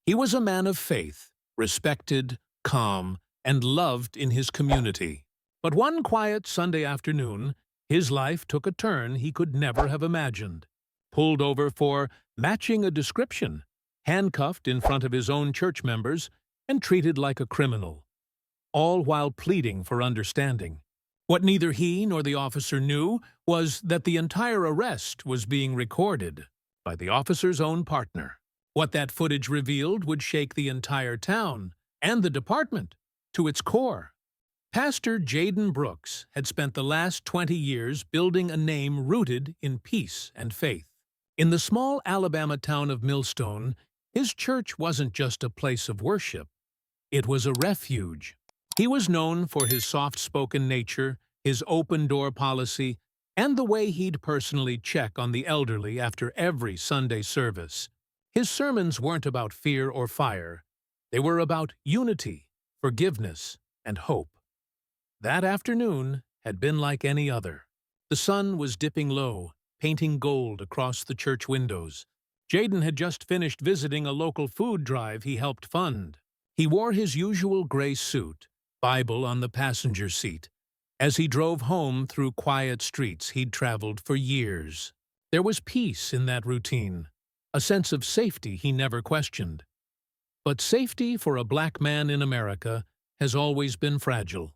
He was a man of faith, respected, calm, and loved in his community. But one quiet Sunday afternoon, his life took a turn he could never have imagined. Pulled over for matching a description, handcuffed in front of his own church members, and treated like a criminal, all while pleading for understanding. What neither he nor the officer knew was that the entire arrest was being recorded by the officer's own partner. What that footage revealed would shake the entire town and the department to its core. Pastor Jaden Brooks had spent the last 20 years building a name rooted in peace and faith. In the small Alabama town of Millstone, his church wasn't just a place of worship. It was a refuge. He was known for his soft-spoken nature, his open-door policy, and the way he'd personally check on the elderly after every Sunday service. His sermons weren't about fear or fire. They were about unity, forgiveness, and hope. That afternoon had been like any other. The sun was dipping low, painting gold across the church windows. Jaden had just finished visiting a local food drive he helped fund. He wore his usual gray suit, Bible on the passenger seat, as he drove home through quiet streets he'd traveled for years. There was peace in that routine, a sense of safety he never questioned. But safety for a black man in America has always been fragile,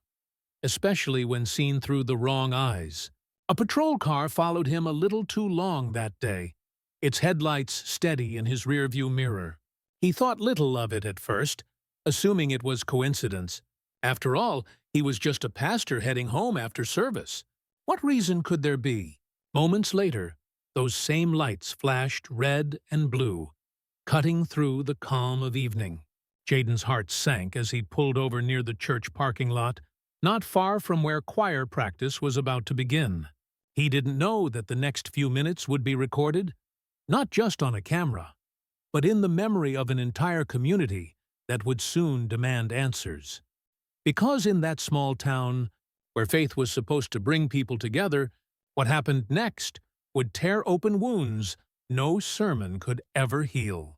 especially when seen through the wrong eyes. A patrol car followed him a little too long that day, its headlights steady in his rearview mirror. He thought little of it at first, assuming it was coincidence. After all, he was just a pastor heading home after service. What reason could there be? Moments later, those same lights flashed red and blue, cutting through the calm of evening. Jaden's heart sank as he pulled over near the church parking lot, not far from where choir practice was about to begin. He didn't know that the next few minutes would be recorded, not just on a camera, but in the memory of an entire community that would soon demand answers. Because in that small town, where faith was supposed to bring people together, what happened next would tear open wounds no sermon could ever heal.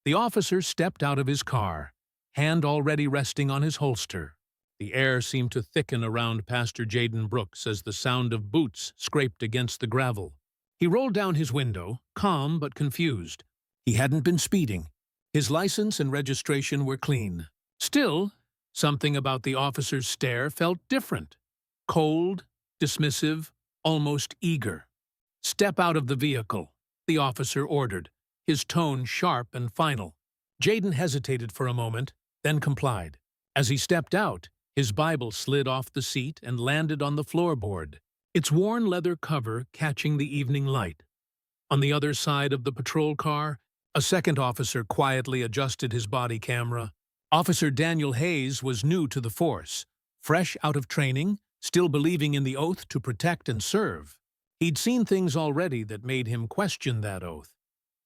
The officer stepped out of his car, hand already resting on his holster. The air seemed to thicken around Pastor Jaden Brooks as the sound of boots scraped against the gravel. He rolled down his window, calm but confused. He hadn't been speeding. His license and registration were clean. Still, something about the officer's stare felt different. Cold, dismissive, almost eager. "Step out of the vehicle," the officer ordered, his tone sharp and final. Jaden hesitated for a moment, then complied. As he stepped out, his Bible slid off the seat and landed on the floorboard, its worn leather cover catching the evening light. On the other side of the patrol car, a second officer quietly adjusted his body camera. Officer Daniel Hayes was new to the force, fresh out of training, still believing in the oath to protect and serve. He'd seen things already that made him question that oath,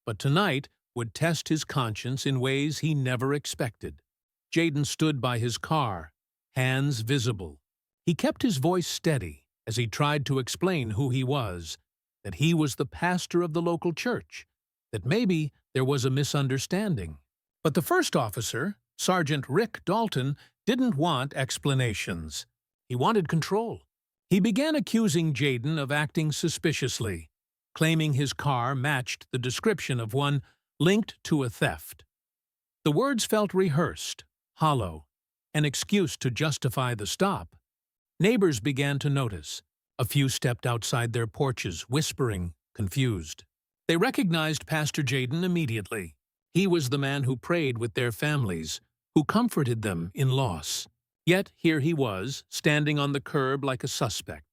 but tonight would test his conscience in ways he never expected. Jaden stood by his car, hands visible. He kept his voice steady as he tried to explain who he was, that he was the pastor of the local church, that maybe there was a misunderstanding. But the first officer, Sergeant Rick Dalton, didn't want explanations. He wanted control. He began accusing Jaden of acting suspiciously, claiming his car matched the description of one linked to a theft. The words felt rehearsed, hollow, an excuse to justify the stop. Neighbors began to notice. A few stepped outside their porches, whispering, confused. They recognized Pastor Jaden immediately. He was the man who prayed with their families, who comforted them in loss. Yet here he was, standing on the curb like a suspect,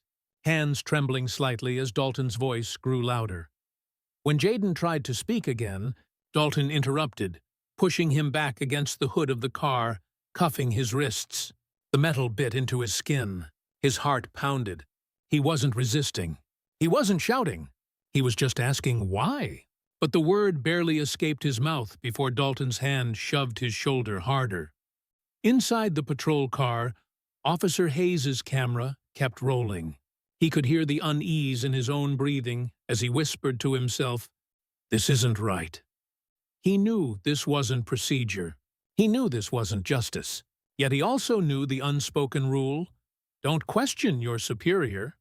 hands trembling slightly as Dalton's voice grew louder. When Jaden tried to speak again, Dalton interrupted, pushing him back against the hood of the car, cuffing his wrists. The metal bit into his skin. His heart pounded. He wasn't resisting. He wasn't shouting. He was just asking why. But the word barely escaped his mouth before Dalton's hand shoved his shoulder harder. Inside the patrol car, Officer Hayes's camera kept rolling. He could hear the unease in his own breathing as he whispered to himself, "This isn't right." He knew this wasn't procedure. He knew this wasn't justice. Yet he also knew the unspoken rule: don't question your superior.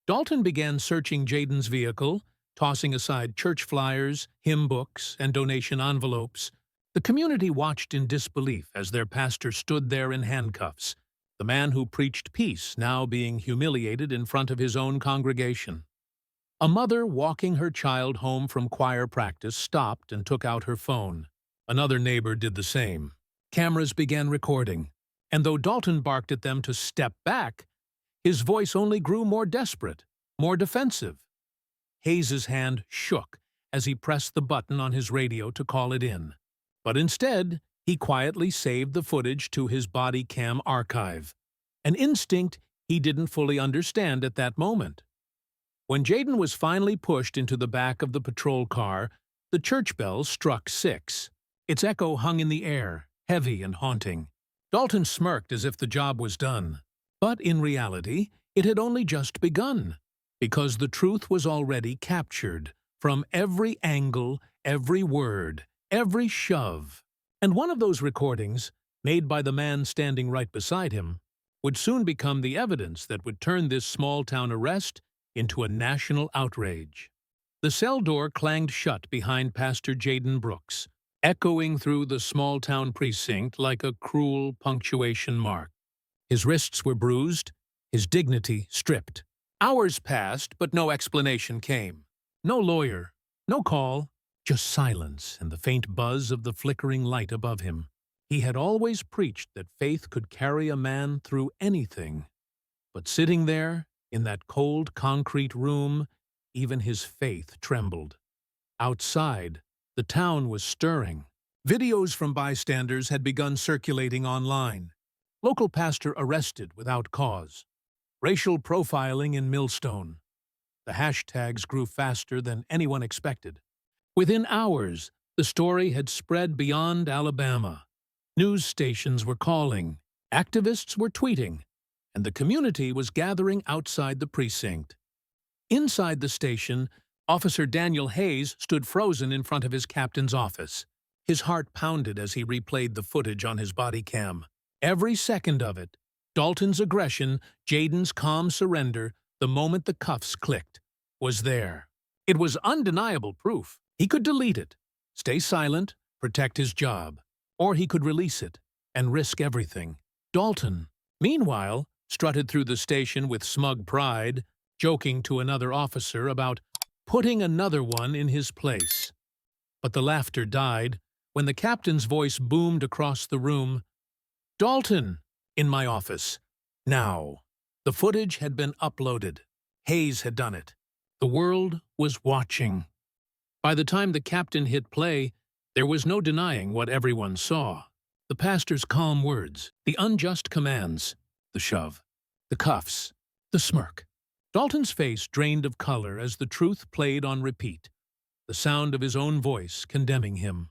Dalton began searching Jaden's vehicle, tossing aside church flyers, hymn books, and donation envelopes. The community watched in disbelief as their pastor stood there in handcuffs, the man who preached peace now being humiliated in front of his own congregation. A mother walking her child home from choir practice stopped and took out her phone. Another neighbor did the same. Cameras began recording, and though Dalton barked at them to step back, his voice only grew more desperate, more defensive. Hayes's hand shook as he pressed the button on his radio to call it in. But instead, he quietly saved the footage to his body cam archive, an instinct he didn't fully understand at that moment. When Jaden was finally pushed into the back of the patrol car, the church bell struck 6. Its echo hung in the air, heavy and haunting. Dalton smirked as if the job was done. But in reality, it had only just begun, because the truth was already captured, from every angle, every word, every shove. And one of those recordings, made by the man standing right beside him, would soon become the evidence that would turn this small-town arrest into a national outrage. The cell door clanged shut behind Pastor Jaden Brooks, echoing through the small-town precinct like a cruel punctuation mark. His wrists were bruised, his dignity stripped. Hours passed, but no explanation came. No lawyer, no call, just silence and the faint buzz of the flickering light above him. He had always preached that faith could carry a man through anything. But sitting there, in that cold concrete room, even his faith trembled. Outside, the town was stirring. Videos from bystanders had begun circulating online. Local pastor arrested without cause. Racial profiling in Millstone. The hashtags grew faster than anyone expected. Within hours, the story had spread beyond Alabama. News stations were calling, activists were tweeting, and the community was gathering outside the precinct. Inside the station, Officer Daniel Hayes stood frozen in front of his captain's office. His heart pounded as he replayed the footage on his body cam. Every second of it, Dalton's aggression, Jaden's calm surrender, the moment the cuffs clicked, was there. It was undeniable proof. He could delete it, stay silent, protect his job, or he could release it and risk everything. Dalton, meanwhile, strutted through the station with smug pride, joking to another officer about putting another one in his place. But the laughter died when the captain's voice boomed across the room. "Dalton, in my office. Now." The footage had been uploaded. Hayes had done it. The world was watching. By the time the captain hit play, there was no denying what everyone saw. The pastor's calm words, the unjust commands, the shove, the cuffs, the smirk. Dalton's face drained of color as the truth played on repeat, the sound of his own voice condemning him.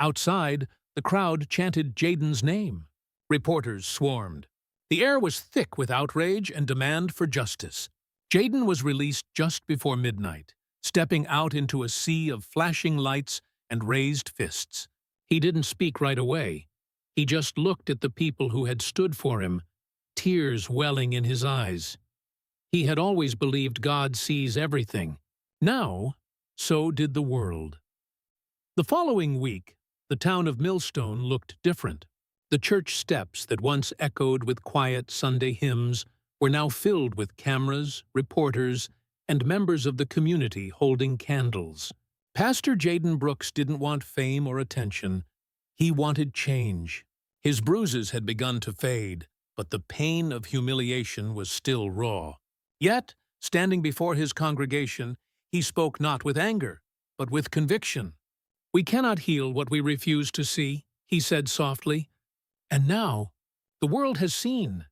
Outside, the crowd chanted Jaden's name. Reporters swarmed. The air was thick with outrage and demand for justice. Jaden was released just before midnight, stepping out into a sea of flashing lights and raised fists. He didn't speak right away. He just looked at the people who had stood for him, tears welling in his eyes. He had always believed God sees everything. Now, so did the world. The following week, the town of Millstone looked different. The church steps that once echoed with quiet Sunday hymns were now filled with cameras, reporters, and members of the community holding candles. Pastor Jaden Brooks didn't want fame or attention. He wanted change. His bruises had begun to fade, but the pain of humiliation was still raw. Yet, standing before his congregation, he spoke not with anger, but with conviction. "We cannot heal what we refuse to see," he said softly. And now, the world has seen.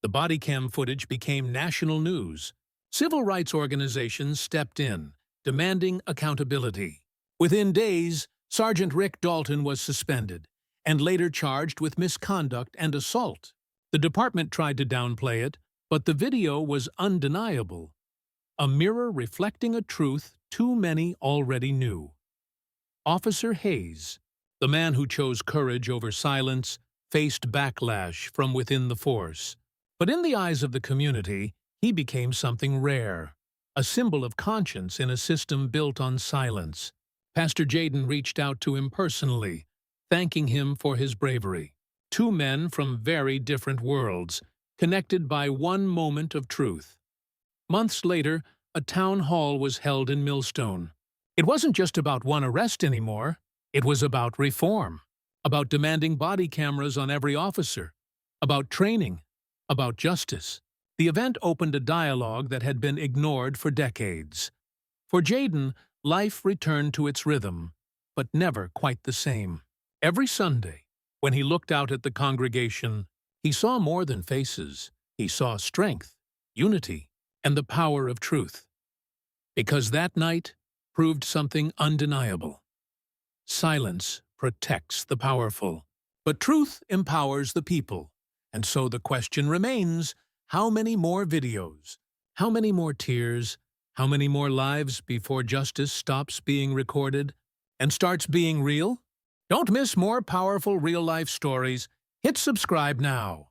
The body cam footage became national news. Civil rights organizations stepped in, demanding accountability. Within days, Sergeant Rick Dalton was suspended, and later charged with misconduct and assault. The department tried to downplay it, but the video was undeniable. A mirror reflecting a truth too many already knew. Officer Hayes, the man who chose courage over silence, faced backlash from within the force. But in the eyes of the community, he became something rare, a symbol of conscience in a system built on silence. Pastor Jaden reached out to him personally, thanking him for his bravery. Two men from very different worlds, connected by one moment of truth. Months later, a town hall was held in Millstone. It wasn't just about one arrest anymore. It was about reform, about demanding body cameras on every officer, about training, about justice. The event opened a dialogue that had been ignored for decades. For Jaden, life returned to its rhythm, but never quite the same. Every Sunday, when he looked out at the congregation, he saw more than faces. He saw strength, unity, and the power of truth. Because that night proved something undeniable. Silence protects the powerful, but truth empowers the people. And so the question remains, how many more videos? How many more tears? How many more lives before justice stops being recorded and starts being real? Don't miss more powerful real-life stories. Hit subscribe now.